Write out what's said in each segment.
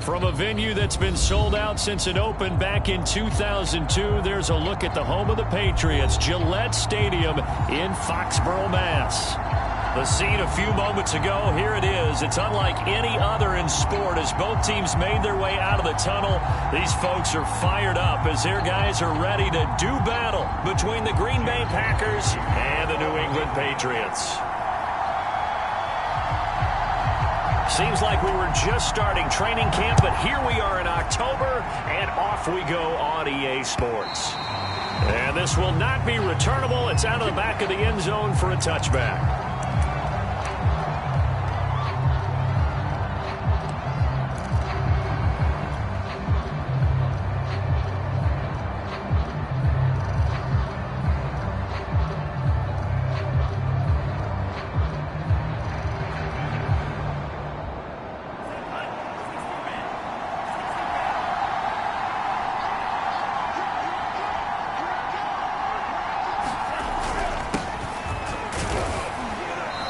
From a venue that's been sold out since it opened back in 2002, there's a look at the home of the Patriots, Gillette Stadium in Foxborough, Mass. The scene a few moments ago, here it is. It's unlike any other in sport as both teams made their way out of the tunnel. These folks are fired up as their guys are ready to do battle between the Green Bay Packers and the New England Patriots. Seems like we were just starting training camp, but here we are in October, and off we go on EA Sports. And this will not be returnable. It's out of the back of the end zone for a touchback.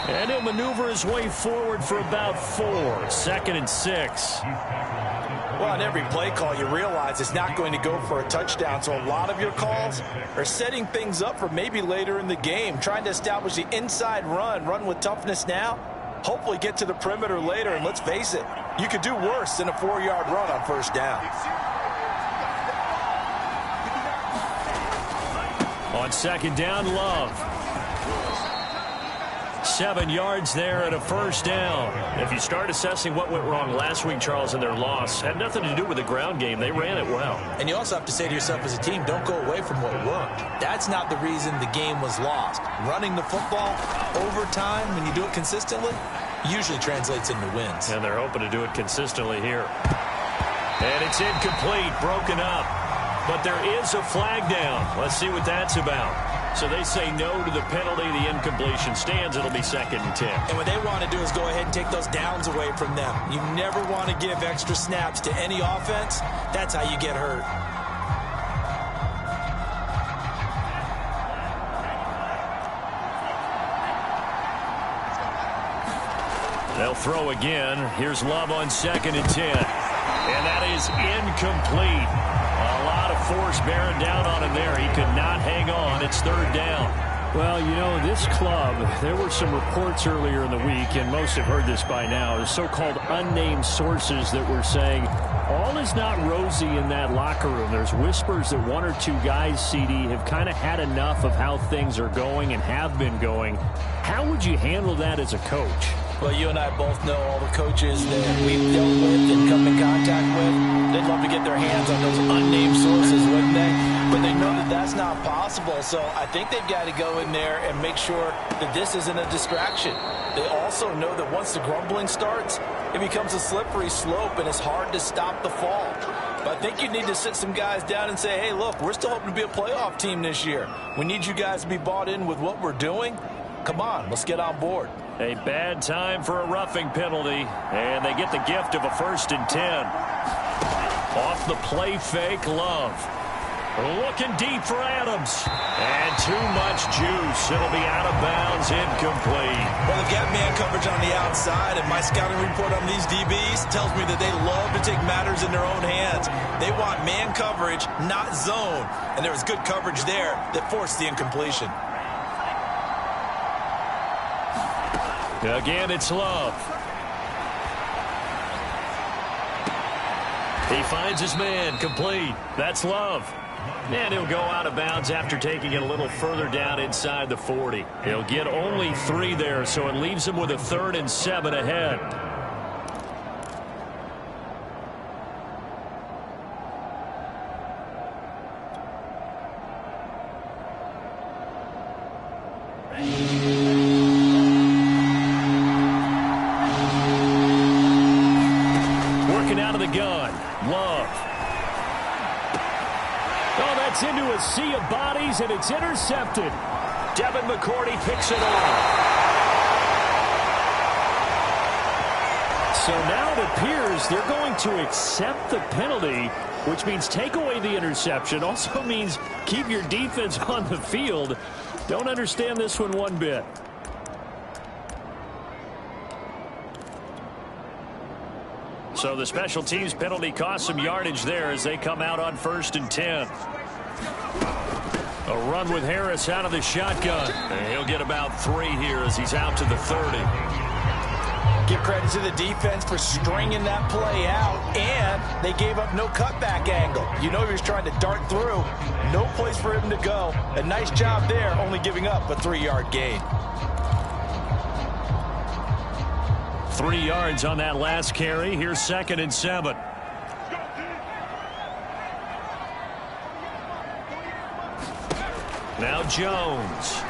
And he'll maneuver his way forward for about 4. 2nd and 6. Well, on every play call, you realize it's not going to go for a touchdown. So a lot of your calls are setting things up for maybe later in the game, trying to establish the inside run with toughness now, hopefully get to the perimeter later. And let's face it, you could do worse than a 4-yard run on first down. On 2nd down, Love. 7 yards there and a first down. If you start assessing what went wrong last week, Charles, in their loss, had nothing to do with the ground game. They ran it well. And you also have to say to yourself as a team, don't go away from what worked. That's not the reason the game was lost. Running the football over time, when you do it consistently, usually translates into wins. And they're hoping to do it consistently here. And it's incomplete, broken up. But there is a flag down. Let's see what that's about. So they say no to the penalty. The incompletion stands. It'll be 2nd and 10. And what they want to do is go ahead and take those downs away from them. You never want to give extra snaps to any offense. That's how you get hurt. They'll throw again. Here's Love on 2nd and 10. And that is incomplete. A lot of force bearing down on him there. He could not hang on. It's 3rd down. Well, you know, this club, there were some reports earlier in the week, and most have heard this by now, the so-called unnamed sources that were saying all is not rosy in that locker room. There's whispers that 1 or 2 guys, CD, have kind of had enough of how things are going and have been going. How would you handle that as a coach? Well, you and I both know all the coaches that we've dealt with and come in contact with. They'd love to get their hands on those unnamed sources, wouldn't they? But they know that that's not possible. So I think they've got to go in there and make sure that this isn't a distraction. They also know that once the grumbling starts, it becomes a slippery slope and it's hard to stop the fall. But I think you need to sit some guys down and say, hey, look, we're still hoping to be a playoff team this year. We need you guys to be bought in with what we're doing. Come on, let's get on board. A bad time for a roughing penalty, and they get the gift of a 1st and 10. Off the play fake, Love. Looking deep for Adams. And too much juice. It'll be out of bounds, incomplete. Well, they've got man coverage on the outside, and my scouting report on these DBs tells me that they love to take matters in their own hands. They want man coverage, not zone. And there was good coverage there that forced the incompletion. Again, it's Love. He finds his man, complete. That's Love. And he'll go out of bounds after taking it a little further down inside the 40. He'll get only 3 there, so it leaves him with a 3rd and 7 ahead. Into a sea of bodies, and it's intercepted. Devin McCourty picks it off. So now it appears they're going to accept the penalty, which means take away the interception. Also means keep your defense on the field. Don't understand this one bit. So the special teams penalty cost some yardage there as they come out on 1st and 10. A run with Harris out of the shotgun. And he'll get about 3 here as he's out to the 30. Give credit to the defense for stringing that play out, and they gave up no cutback angle. You know he was trying to dart through. No place for him to go. A nice job there, only giving up a 3-yard gain. 3 yards on that last carry. Here's 2nd and 7. Now Jones.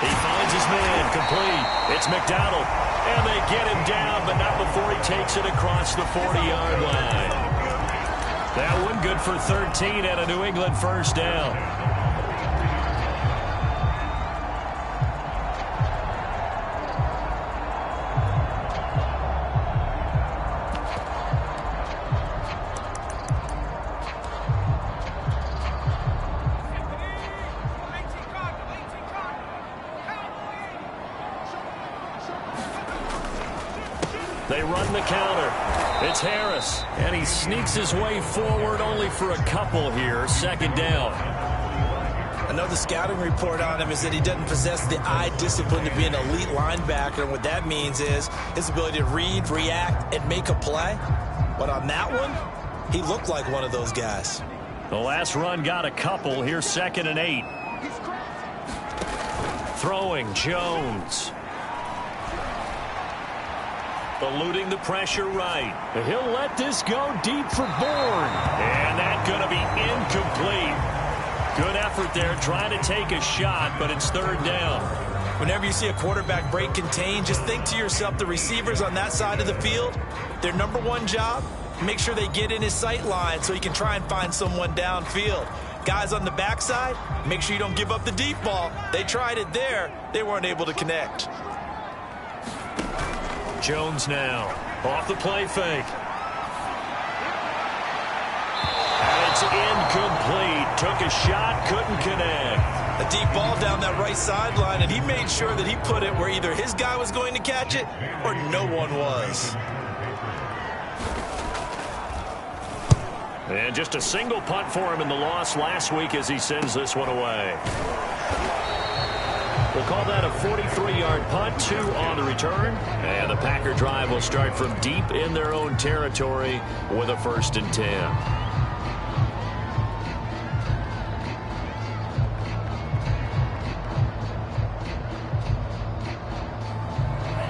He finds his man, complete. It's McDonald. And they get him down, but not before he takes it across the 40-yard line. That one good for 13 and a New England first down. They run the counter. It's Harris. And he sneaks his way forward only for a couple here. 2nd down. I know the scouting report on him is that he doesn't possess the eye discipline to be an elite linebacker. And what that means is his ability to read, react, and make a play. But on that one, he looked like one of those guys. The last run got a couple. Here's 2nd and 8. Throwing Jones. Eluding the pressure right. He'll let this go deep for Bourne. And that's going to be incomplete. Good effort there trying to take a shot, but it's 3rd down. Whenever you see a quarterback break contain, just think to yourself, the receivers on that side of the field, their number one job, make sure they get in his sight line so he can try and find someone downfield. Guys on the backside, make sure you don't give up the deep ball. They tried it there. They weren't able to connect. Jones now off the play fake. And it's incomplete. Took a shot, couldn't connect. A deep ball down that right sideline, and he made sure that he put it where either his guy was going to catch it or no one was. And just a single punt for him in the loss last week as he sends this one away. We'll call that a 43-yard punt, 2 on the return. And the Packer drive will start from deep in their own territory with a 1st and 10.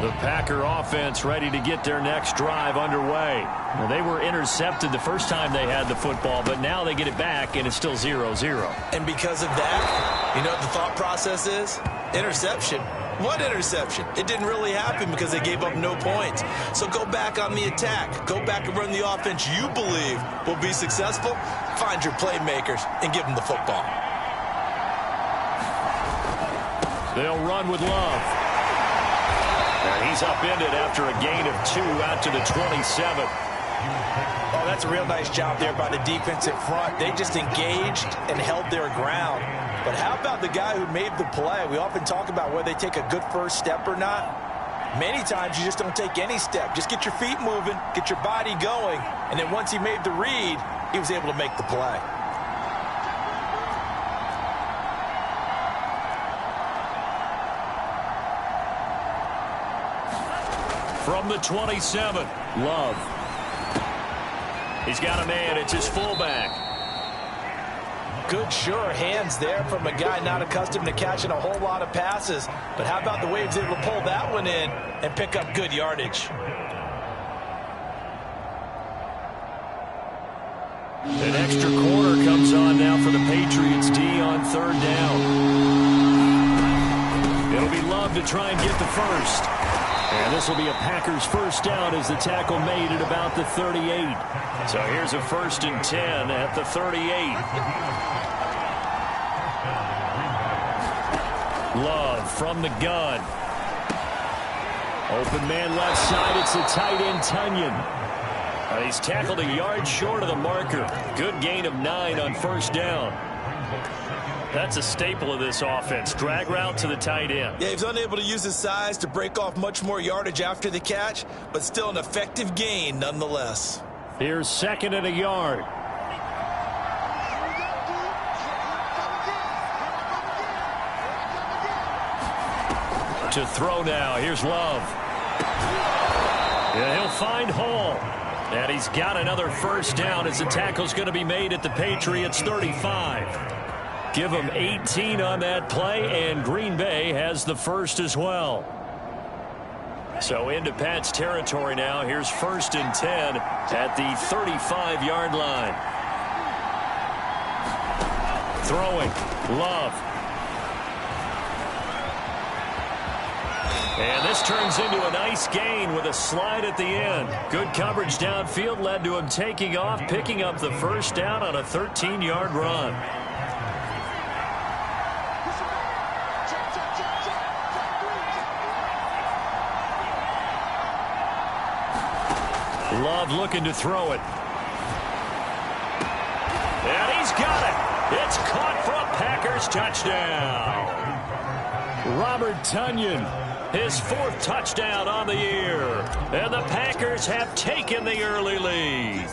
The Packer offense ready to get their next drive underway. Now, they were intercepted the first time they had the football, but now they get it back, and it's still 0-0. And because of that, you know what the thought process is? Interception. What interception? It didn't really happen because they gave up no points. So go back on the attack. Go back and run the offense you believe will be successful. Find your playmakers and give them the football. They'll run with Love. And he's upended after a gain of 2 out to the 27. Oh, that's a real nice job there by the defense in front. They just engaged and held their ground. But how about the guy who made the play? We often talk about whether they take a good first step or not. Many times you just don't take any step. Just get your feet moving, get your body going, and then once he made the read, he was able to make the play. From the 27, Love. He's got a man. It's his fullback. Good, sure hands there from a guy not accustomed to catching a whole lot of passes. But how about the way he was able to pull that one in and pick up good yardage? An extra corner comes on now for the Patriots D on 3rd down. It'll be Love to try and get the first. And this will be a Packers first down as the tackle made at about the 38. So here's a 1st and 10 at the 38. Love from the gun. Open man left side. It's the tight end, Tunyon. He's tackled a yard short of the marker. Good gain of 9 on 1st down. That's a staple of this offense. Drag route to the tight end. Yeah, he's unable to use his size to break off much more yardage after the catch, but still an effective gain nonetheless. Here's 2nd and a yard. To throw now. Here's Love. Yeah, he'll find Hall. And he's got another first down as the tackle's going to be made at the Patriots 35. Give them 18 on that play, and Green Bay has the first as well. So into Pat's territory now. Here's 1st and 10 at the 35-yard line. Throwing. Love. And this turns into a nice gain with a slide at the end. Good coverage downfield led to him taking off, picking up the first down on a 13-yard run. Love looking to throw it. And he's got it. It's caught for a Packers touchdown. Robert Tonyan, his 4th touchdown on the year. And the Packers have taken the early lead.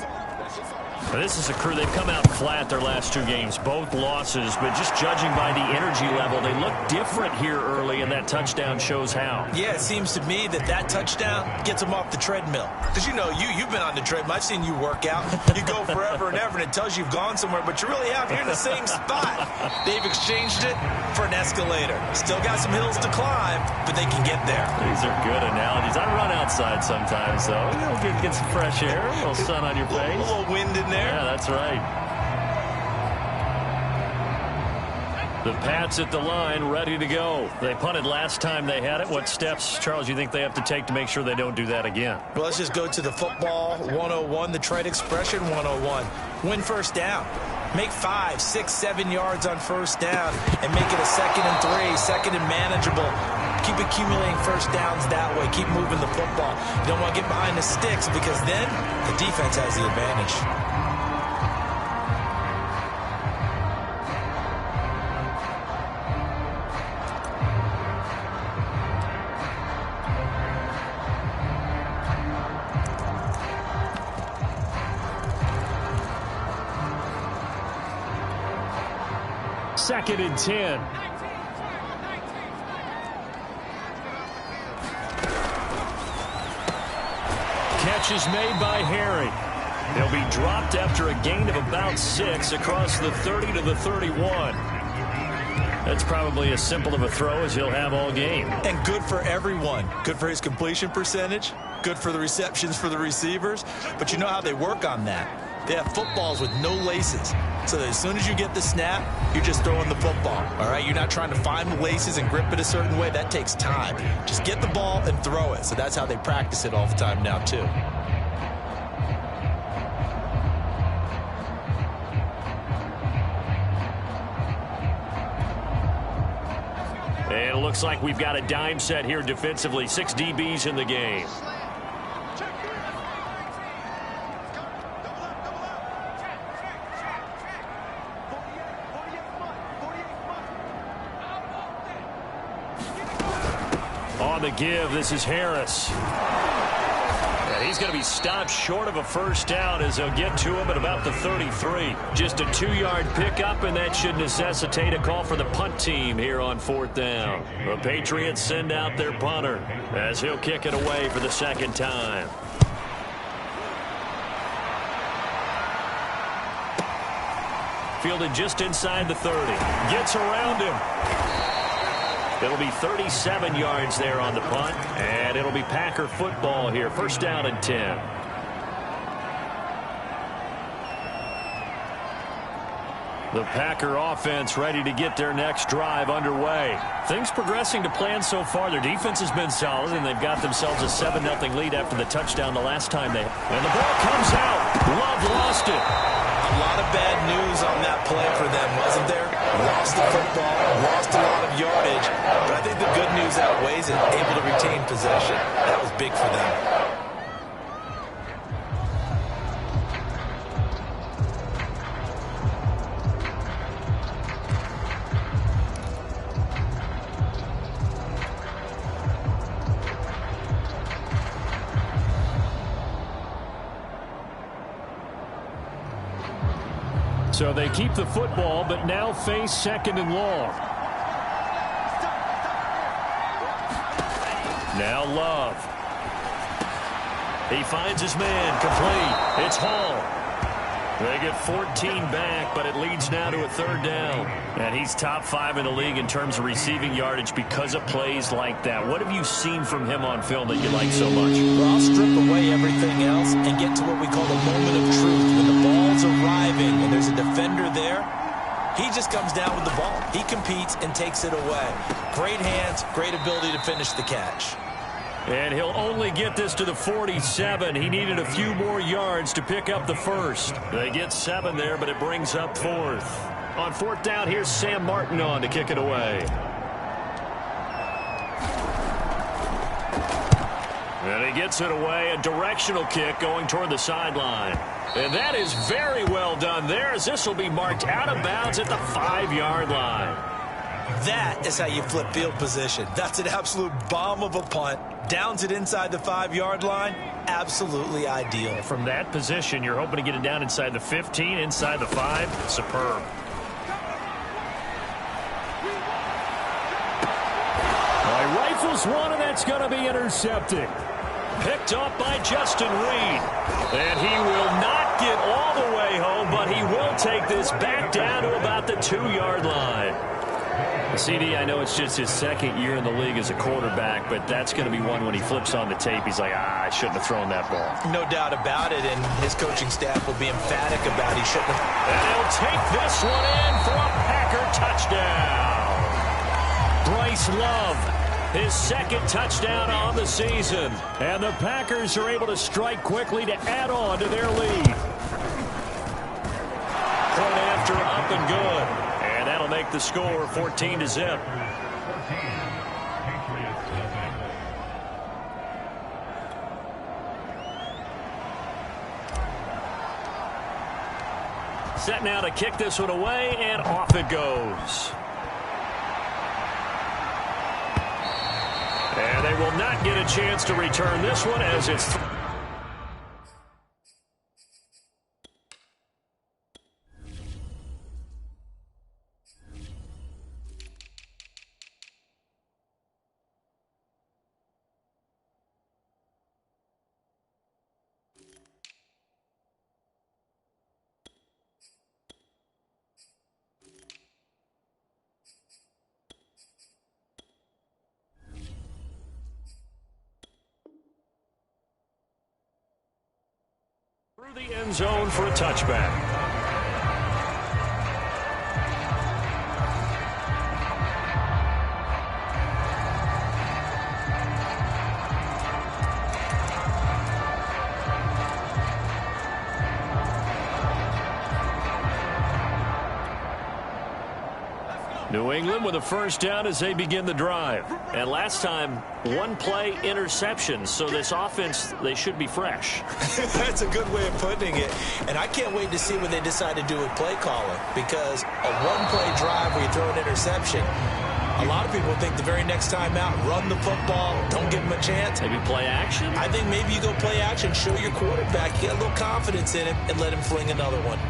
This is a crew. They've come out flat their last 2 games, both losses, but just judging by the energy level, they look different here early, and that touchdown shows how. Yeah, it seems to me that touchdown gets them off the treadmill. Because you know, you've been on the treadmill. I've seen you work out. You go forever and ever, and it tells you you've gone somewhere, but you really have. You're in the same spot. They've exchanged it for an escalator. Still got some hills to climb, but they can get there. These are good analogies. I run outside sometimes, though. Get some fresh air, a little sun on your face. A little wind in there. Yeah, that's right. The Pats at the line, ready to go. They punted last time they had it. What steps, Charles, you think they have to take to make sure they don't do that again? Well, let's just go to the football 101, the trade expression 101. Win first down. Make 5, 6, 7 yards on first down and make it a 2nd and 3, 2nd and manageable. Keep accumulating first downs that way. Keep moving the football. You don't want to get behind the sticks because then the defense has the advantage. Second and 10. Catch is made by Harry. He'll be dropped after a gain of about 6 across the 30 to the 31. That's probably as simple of a throw as he'll have all game. And good for everyone. Good for his completion percentage. Good for the receptions for the receivers. But you know how they work on that. They have footballs with no laces. So that as soon as you get the snap, you're just throwing the football. All right, you're not trying to find the laces and grip it a certain way. That takes time. Just get the ball and throw it. So that's how they practice it all the time now, too. And it looks like we've got a dime set here defensively. 6 DBs in the game. On the give, this is Harris. And he's going to be stopped short of a first down as they'll get to him at about the 33. Just a 2-yard pickup, and that should necessitate a call for the punt team here on 4th down. The Patriots send out their punter as he'll kick it away for the 2nd time. Fielded just inside the 30. Gets around him. It'll be 37 yards there on the punt, and it'll be Packer football here. First down and 10. The Packer offense ready to get their next drive underway. Things progressing to plan so far. Their defense has been solid, and they've got themselves a 7-0 lead after the touchdown the last time they... And the ball comes out. Love lost it. A lot of bad news on that play for them, wasn't there? Lost the football, lost a lot of yardage, but I think the good news outweighs it, able to retain possession. That was big for them. So they keep the football, but now face 2nd and long. Now Love. He finds his man, complete. It's Hall. They get 14 back, but it leads now to a 3rd down. And he's top 5 in the league in terms of receiving yardage because of plays like that. What have you seen from him on film that you like so much? Well, I'll strip away everything else and get to what we call the moment of truth. When the ball's arriving and there's a defender there, he just comes down with the ball. He competes and takes it away. Great hands, great ability to finish the catch. And he'll only get this to the 47. He needed a few more yards to pick up the first. They get 7 there, but it brings up 4th. On 4th down, here's Sam Martin on to kick it away. And he gets it away, a directional kick going toward the sideline. And that is very well done there, as this will be marked out of bounds at the 5-yard line. That is how you flip field position. That's an absolute bomb of a punt. Downs it inside the 5-yard line. Absolutely ideal. From that position, you're hoping to get it down inside the 15, inside the 5. Superb. Rifles one, and that's going to be intercepted. Picked up by Justin Reed. And he will not get all the way home, but he will take this back down to about the 2-yard line. CD, I know it's just his 2nd year in the league as a quarterback, but that's going to be one when he flips on the tape. He's like, I shouldn't have thrown that ball. No doubt about it, and his coaching staff will be emphatic about he shouldn't have. And he'll take this one in for a Packer touchdown. Bryce Love, his 2nd touchdown on the season. And the Packers are able to strike quickly to add on to their lead. Point after up and good. And that'll make the score 14-0. Set now to kick this one away, and off it goes. And they will not get a chance to return this one as it's... through the end zone for a touchback. New England with a first down as they begin the drive. And last time, 1 play interception. So this offense, they should be fresh. That's a good way of putting it. And I can't wait to see what they decide to do with play calling. Because a 1-play drive where you throw an interception, a lot of people think the very next time out, run the football, don't give them a chance. Maybe play action? I think maybe you go play action, show your quarterback, get a little confidence in him, and let him fling another one.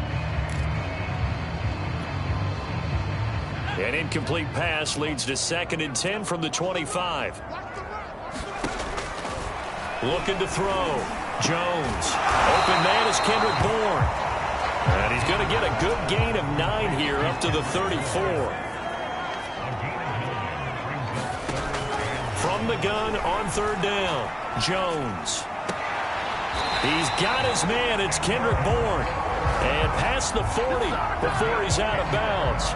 An incomplete pass leads to 2nd and 10 from the 25. Looking to throw. Jones. Open man is Kendrick Bourne. And he's going to get a good gain of 9 here up to the 34. From the gun on 3rd down. Jones. He's got his man. It's Kendrick Bourne. And past the 40 before he's out of bounds.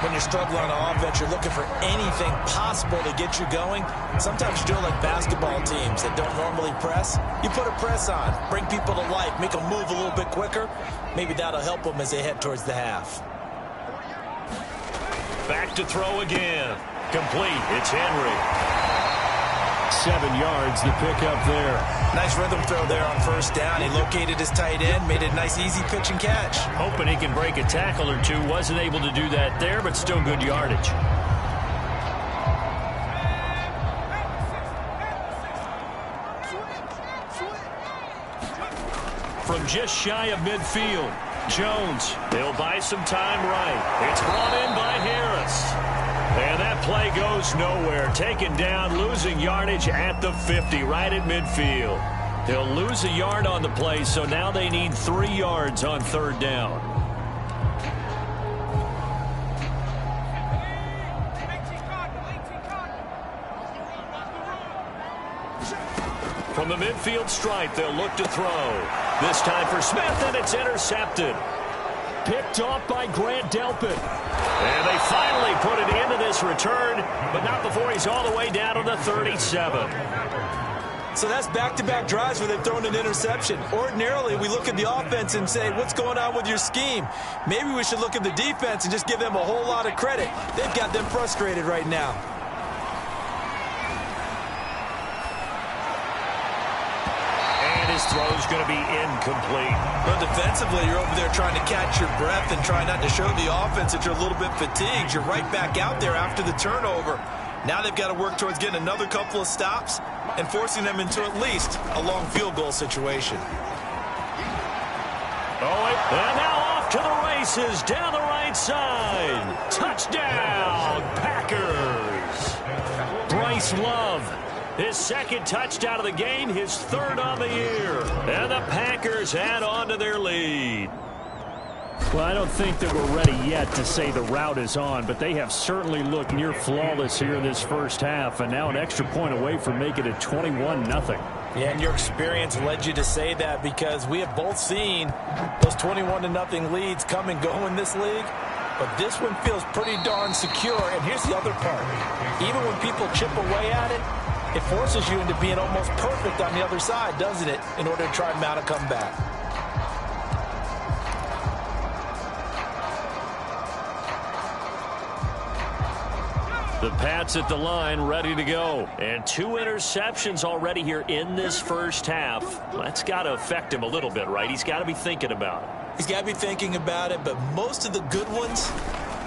When you're struggling on offense, you're looking for anything possible to get you going. Sometimes you do it like basketball teams that don't normally press. You put a press on, bring people to life, make them move a little bit quicker. Maybe that'll help them as they head towards the half. Back to throw again. Complete. It's Henry. 7 yards, the pickup there. Nice rhythm throw there on 1st down. He located his tight end, made it a nice, easy pitch and catch. Hoping he can break a tackle or two. Wasn't able to do that there, but still good yardage. From just shy of midfield, Jones, he'll buy some time right. It's brought in by Harris. And that play goes nowhere. Taken down, losing yardage at the 50, right at midfield. They'll lose a yard on the play, so now they need 3 yards on 3rd down. From the midfield stripe, they'll look to throw. This time for Smith, and it's intercepted. Picked off by Grant Delpit. And they finally put it into this return, but not before he's all the way down to the 37. So that's back-to-back drives where they've thrown an interception. Ordinarily, we look at the offense and say, what's going on with your scheme? Maybe we should look at the defense and just give them a whole lot of credit. They've got them frustrated right now. His throw's going to be incomplete. Well, defensively, you're over there trying to catch your breath and try not to show the offense that you're a little bit fatigued. You're right back out there after the turnover. Now they've got to work towards getting another couple of stops and forcing them into at least a long field goal situation. And now off to the races down the right side. Touchdown, Packers. Bryce Love. His 2nd touchdown of the game, his 3rd on the year. And the Packers add on to their lead. Well, I don't think that we're ready yet to say the route is on, but they have certainly looked near flawless here in this first half, and now an extra point away from making it 21-0. Yeah, and your experience led you to say that because we have both seen those 21-0 leads come and go in this league. But this one feels pretty darn secure. And here's the other part. Even when people chip away at it, it forces you into being almost perfect on the other side, doesn't it, in order to try and mount a comeback. The Pats at the line, ready to go. And 2 interceptions already here in this first half. That's got to affect him a little bit, right? He's got to be thinking about it. He's got to be thinking about it, but most of the good ones,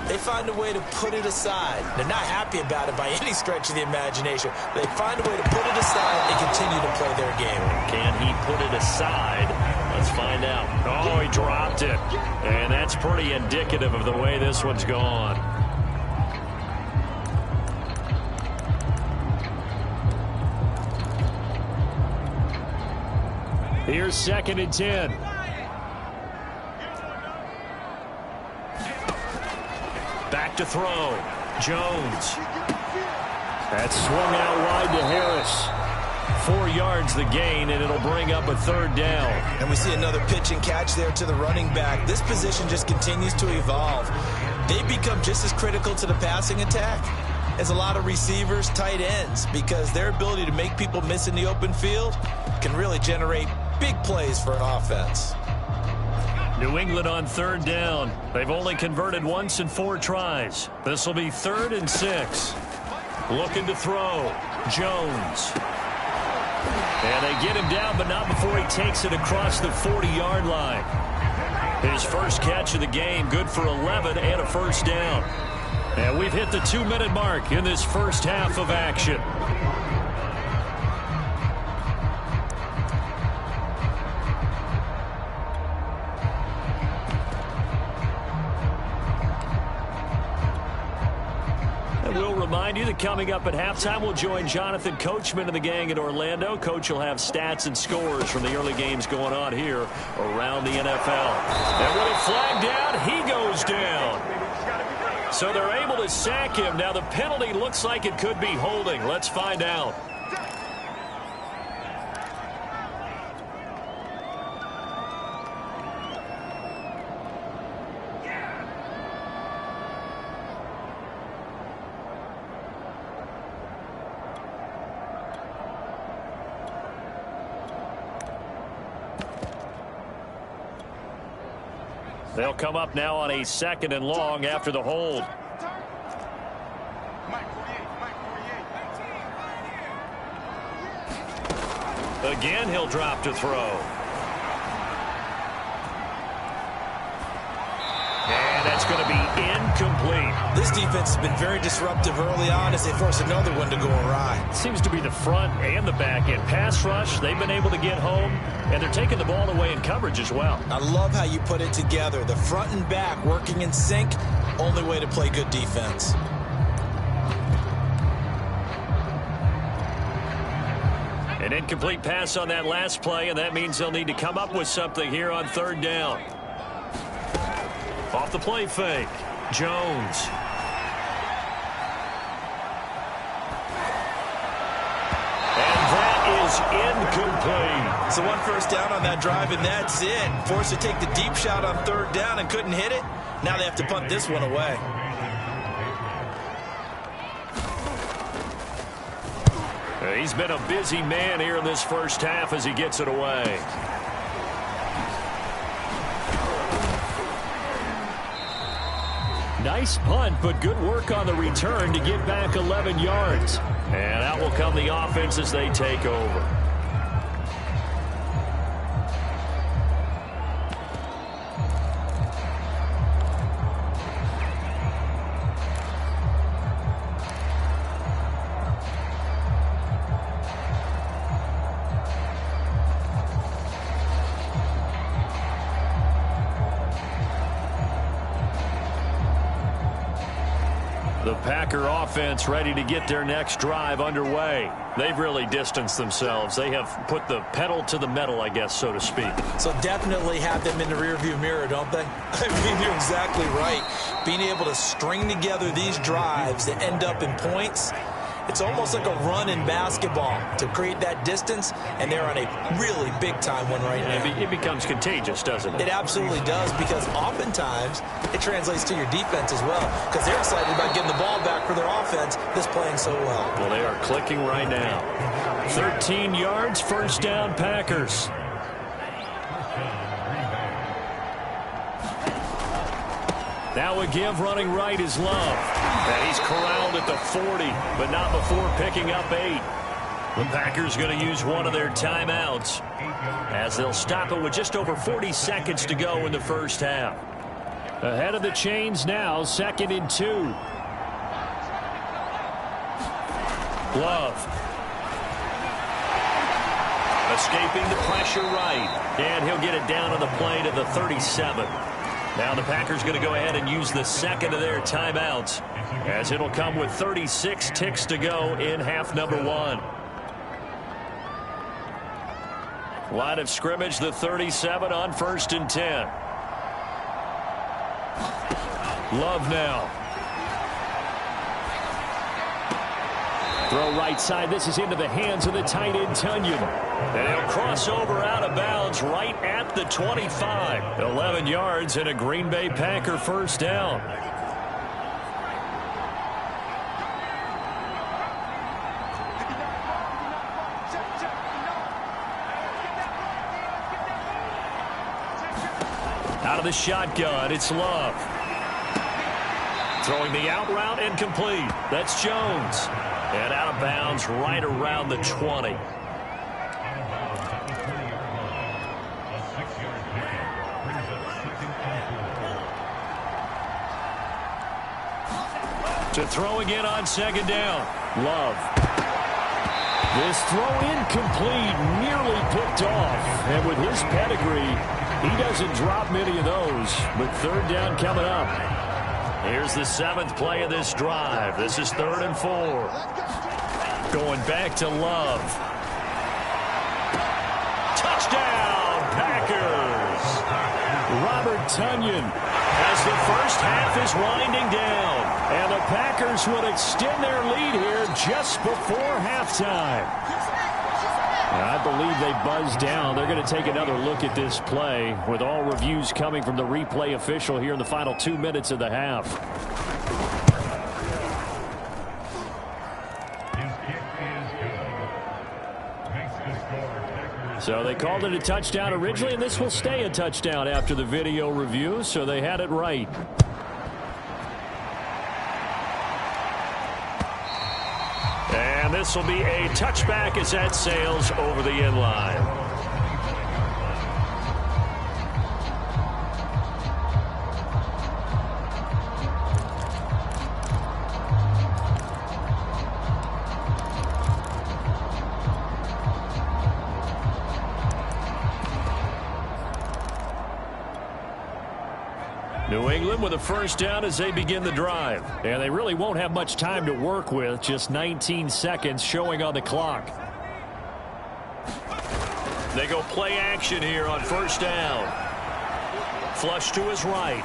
they find a way to put it aside. They're not happy about it by any stretch of the imagination. They find a way to put it aside and continue to play their game. Can he put it aside? Let's find out. Oh, he dropped it. And that's pretty indicative of the way this one's gone. Here's 2nd and 10. Back to throw. Jones. That's swung out wide to Harris. 4 yards the gain, and it'll bring up a 3rd down. And we see another pitch and catch there to the running back. This position just continues to evolve. They become just as critical to the passing attack as a lot of receivers, tight ends, because their ability to make people miss in the open field can really generate big plays for an offense. New England on 3rd down. They've only converted once in 4 tries. This will be 3rd and 6. Looking to throw. Jones. And they get him down, but not before he takes it across the 40-yard line. His first catch of the game, good for 11 and a 1st down. And we've hit the 2-minute mark in this first half of action. We'll remind you that coming up at halftime, we'll join Jonathan Coachman and the gang in Orlando. Coach will have stats and scores from the early games going on here around the NFL. And when it flagged down, he goes down. So they're able to sack him. Now the penalty looks like it could be holding. Let's find out. They'll come up now on a 2nd and long after the hold. Again, he'll drop to throw. And that's going to be incomplete. This defense has been very disruptive early on as they force another one to go awry. Seems to be the front and the back end. Pass rush, they've been able to get home, and they're taking the ball away in coverage as well. I love how you put it together. The front and back working in sync, only way to play good defense. An incomplete pass on that last play, and that means they'll need to come up with something here on third down. Off the play fake, Jones. And that is incomplete. So one first down on that drive, and that's it. Forced to take the deep shot on third down and couldn't hit it. Now they have to punt this one away. He's been a busy man here in this first half as he gets it away. Nice punt, but good work on the return to get back 11 yards. And out will come the offense as they take over. The Packer offense ready to get their next drive underway. They've really distanced themselves. They have put the pedal to the metal, I guess, so to speak. So definitely have them in the rearview mirror, don't they? I mean, you're exactly right. Being able to string together these drives that end up in points, it's almost like a run in basketball to create that distance, and they're on a really big-time one right now. It becomes contagious, doesn't it? It absolutely does, because oftentimes it translates to your defense as well, because they're excited about getting the ball back for their offense that's playing so well. Well, they are clicking right now. 13 yards, first down, Packers. Now a give running right is Love. And he's corralled at the 40, but not before picking up 8. The Packers going to use one of their timeouts as they'll stop it with just over 40 seconds to go in the first half. Ahead of the chains now, 2nd and 2. Love. Escaping the pressure right. And he'll get it down on the play to the 37. Now the Packers going to go ahead and use the second of their timeouts as it'll come with 36 ticks to go in half number 1. Line of scrimmage, the 37 on 1st and 10. Love now. Throw right side. This is into the hands of the tight end, Tunyon. And he'll cross over out of bounds right at the 25. 11 yards and a Green Bay Packer first down. Out of the shotgun, it's Love. Throwing the out route and complete. That's Jones. And out of bounds right around the 20. To throw again on 2nd down. Love. This throw incomplete, nearly picked off. And with his pedigree, he doesn't drop many of those. But 3rd down coming up. Here's the 7th play of this drive. This is 3rd and 4. Going back to Love. Touchdown, Packers. Robert Tunyon as the first half is winding down. And the Packers will extend their lead here just before halftime. I believe they buzzed down. They're going to take another look at this play with all reviews coming from the replay official here in the final 2 minutes of the half. So they called it a touchdown originally, and this will stay a touchdown after the video review, so they had it right. And this will be a touchback as that sails over the end line. New England with a first down as they begin the drive. And they really won't have much time to work with. Just 19 seconds showing on the clock. They go play action here on first down. Flush to his right.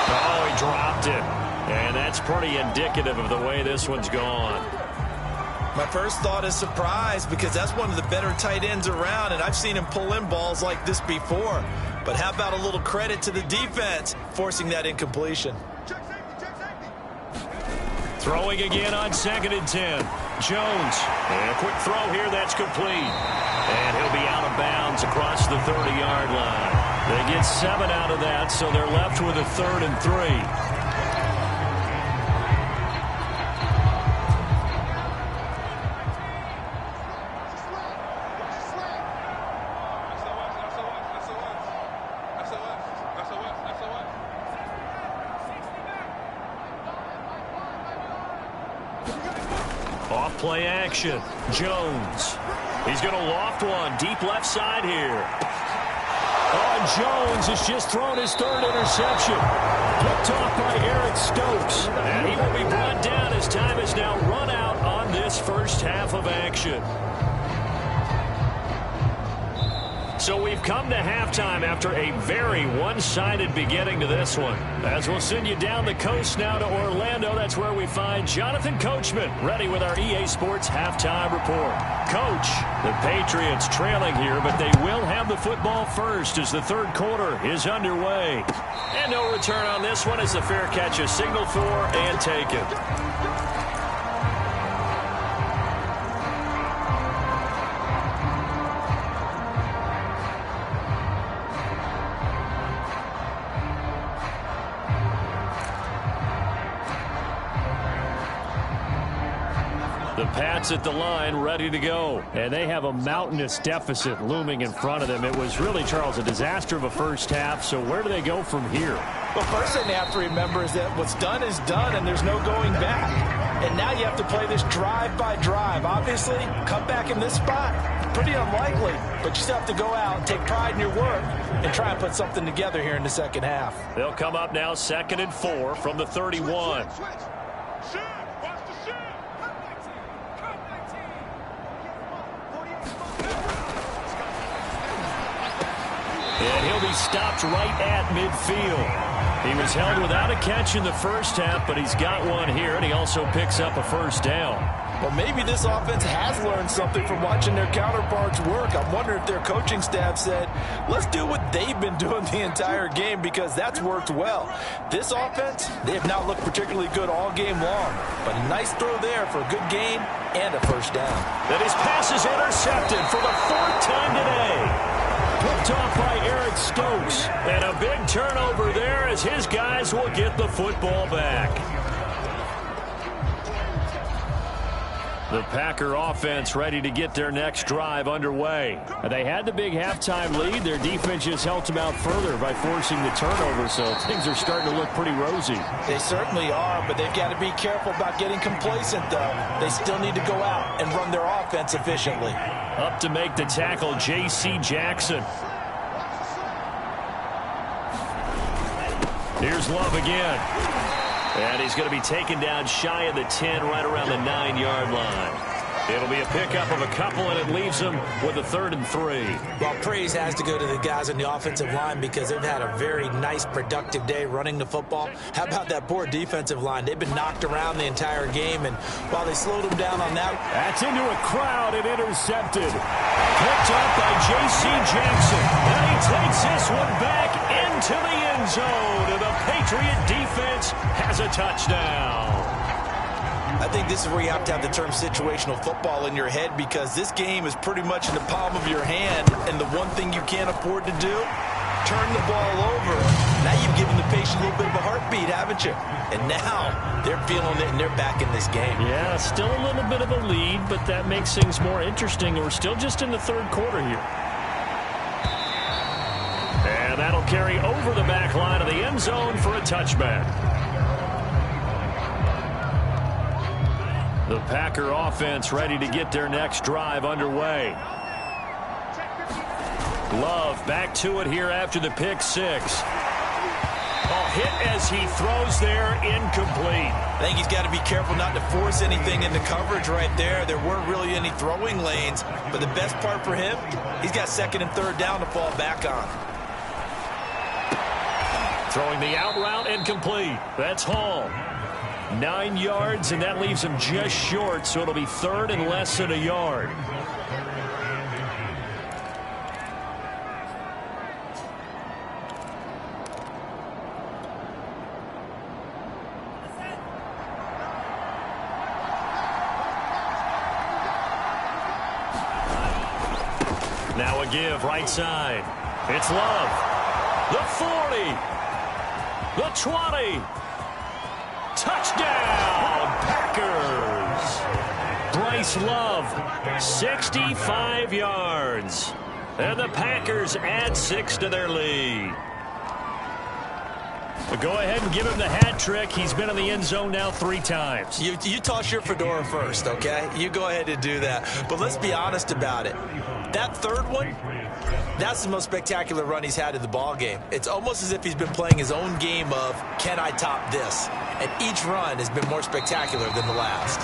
Oh, he dropped it. And that's pretty indicative of the way this one's gone. My first thought is surprise, because that's one of the better tight ends around, and I've seen him pull in balls like this before. But how about a little credit to the defense forcing that incompletion? Throwing again on 2nd and 10. Jones. And a quick throw here that's complete. And he'll be out of bounds across the 30-yard line. They get 7 out of that, so they're left with a 3rd and 3. Play action. Jones. He's going to loft one deep left side here. Oh, Jones has just thrown his 3rd interception. Picked off by Eric Stokes. And he will be brought down as time is now run out on this first half of action. So we've come to halftime after a very one-sided beginning to this one. As we'll send you down the coast now to Orlando, that's where we find Jonathan Coachman ready with our EA Sports halftime report. Coach, the Patriots trailing here, but they will have the football first as the 3rd quarter is underway. And no return on this one as the fair catch is signaled for and taken. The Pats at the line, ready to go. And they have a mountainous deficit looming in front of them. It was really, Charles, a disaster of a first half. So where do they go from here? Well, first thing they have to remember is that what's done is done, and there's no going back. And now you have to play this drive by drive. Obviously, come back in this spot, pretty unlikely. But you still have to go out, take pride in your work, and try and put something together here in the second half. They'll come up now 2nd and 4 from the 31. And he'll be stopped right at midfield. He was held without a catch in the first half, but he's got one here, and he also picks up a first down. Well, maybe this offense has learned something from watching their counterparts work. I wonder if their coaching staff said, let's do what they've been doing the entire game, because that's worked well. This offense, they have not looked particularly good all game long, but a nice throw there for a good gain and a first down. That his pass is intercepted for the 4th time today. Picked off by Eric Stokes. And a big turnover there as his guys will get the football back. The Packer offense ready to get their next drive underway. They had the big halftime lead. Their defense just helped them out further by forcing the turnover, so things are starting to look pretty rosy. They certainly are, but they've got to be careful about getting complacent, though. They still need to go out and run their offense efficiently. Up to make the tackle, J.C. Jackson. Here's Love again. And he's going to be taken down shy of the 10, right around the 9-yard line. It'll be a pickup of a couple, and it leaves them with a 3rd and 3. Well, praise has to go to the guys on the offensive line because they've had a very nice, productive day running the football. How about that poor defensive line? They've been knocked around the entire game, and while they slowed them down on that. That's into a crowd and intercepted. Picked up by J.C. Jackson. And he takes this one back into the end zone, and the Patriot defense has a touchdown. I think this is where you have to have the term situational football in your head, because this game is pretty much in the palm of your hand, and the one thing you can't afford to do, turn the ball over. Now you've given the patient a little bit of a heartbeat, haven't you? And now they're feeling it, and they're back in this game. Yeah, still a little bit of a lead, but that makes things more interesting. We're still just in the 3rd quarter here. And that'll carry over the back line of the end zone for a touchback. The Packer offense ready to get their next drive underway. Love back to it here after the pick 6. Oh, hit as he throws there, incomplete. I think he's got to be careful not to force anything into coverage right there. There weren't really any throwing lanes, but the best part for him, he's got second and third down to fall back on. Throwing the out route, incomplete. That's Hall. 9 yards, and that leaves him just short, so it'll be third and less than a yard. Now a give, right side. It's Love. The 40. The 20. Touchdown, Packers. Bryce Love, 65 yards. And the Packers add 6 to their lead. But go ahead and give him the hat trick. He's been in the end zone now 3 times. You toss your fedora first, okay? You go ahead and do that. But let's be honest about it. That third one, that's the most spectacular run he's had in the ball game. It's almost as if he's been playing his own game of, can I top this? And each run has been more spectacular than the last.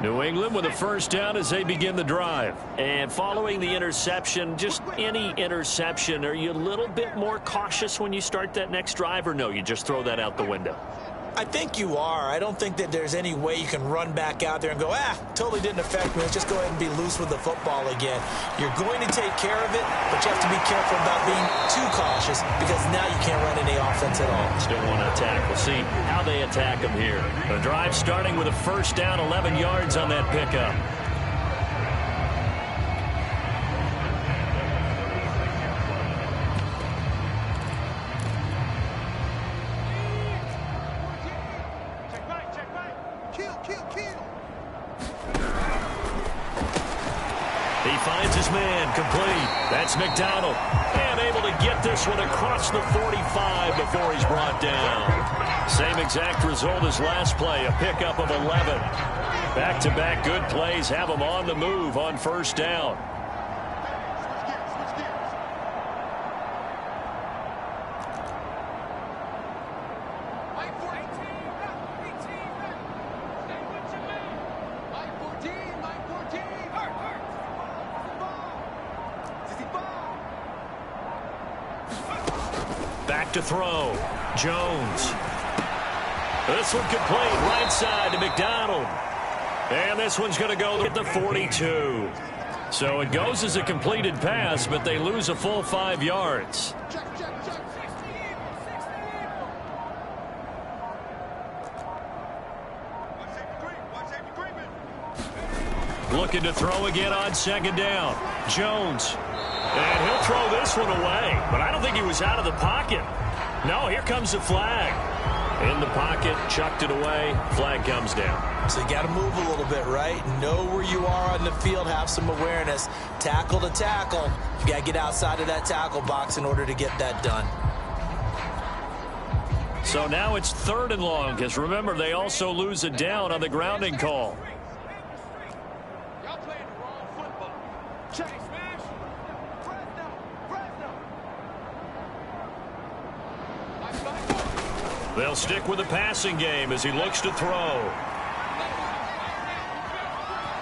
New England with a first down as they begin the drive. And following the interception, just any interception, are you a little bit more cautious when you start that next drive, or no, you just throw that out the window? I think you are. I don't think that there's any way you can run back out there and go, totally didn't affect me. Let's just go ahead and be loose with the football again. You're going to take care of it, but you have to be careful about being too cautious because now you can't run any offense at all. Still want to attack. We'll see how they attack them here. The drive starting with a first down, 11 yards on that pickup. He finds his man, complete. That's McDonald. And able to get this one across the 45 before he's brought down. Same exact result as last play, a pickup of 11. Back-to-back good plays have him on the move on first down. Back to throw. Jones. This one complete. Right side to McDonald. And this one's going to go at the 42. So it goes as a completed pass, but they lose a full 5 yards. Looking to throw again on second down. Jones. And he'll throw this one away. But I don't think he was out of the pocket. No, here comes the flag. In the pocket, chucked it away. Flag comes down. So you got to move a little bit, right? Know where you are on the field. Have some awareness. Tackle to tackle. You got to get outside of that tackle box in order to get that done. So now it's third and long, because remember, they also lose a down on the grounding call. They'll stick with the passing game as he looks to throw.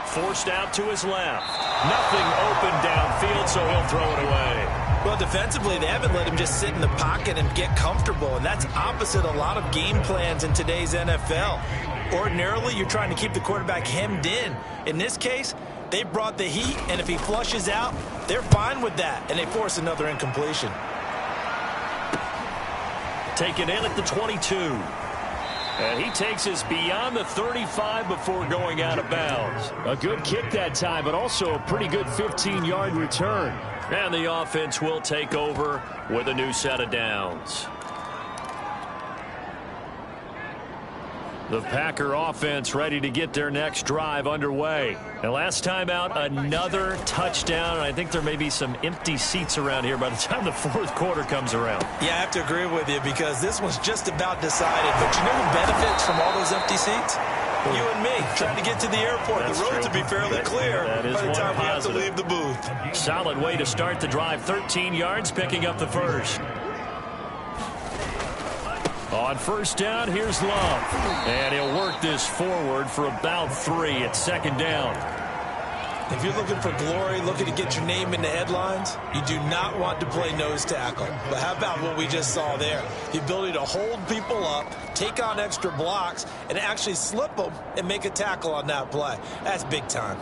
Forced out to his left. Nothing open downfield, so he'll throw it away. Well, defensively, they haven't let him just sit in the pocket and get comfortable, and that's opposite a lot of game plans in today's NFL. Ordinarily, you're trying to keep the quarterback hemmed in. In this case, they brought the heat, and if he flushes out, they're fine with that, and they force another incompletion. Taken in at the 22. And he takes us beyond the 35 before going out of bounds. A good kick that time, but also a pretty good 15-yard return. And the offense will take over with a new set of downs. The Packer offense ready to get their next drive underway. And last time out, another touchdown. And I think there may be some empty seats around here by the time the fourth quarter comes around. Yeah, I have to agree with you because this one's just about decided. But you know who benefits from all those empty seats? You and me, trying to get to the airport. That's the road true. to be fairly clear by the time we have to leave the booth. Solid way to start the drive. 13 yards, picking up the first. On first down, here's Love. And he'll work this forward for about 3 at second down. If you're looking for glory, looking to get your name in the headlines, you do not want to play nose tackle. But how about what we just saw there? The ability to hold people up, take on extra blocks, and actually slip them and make a tackle on that play. That's big time.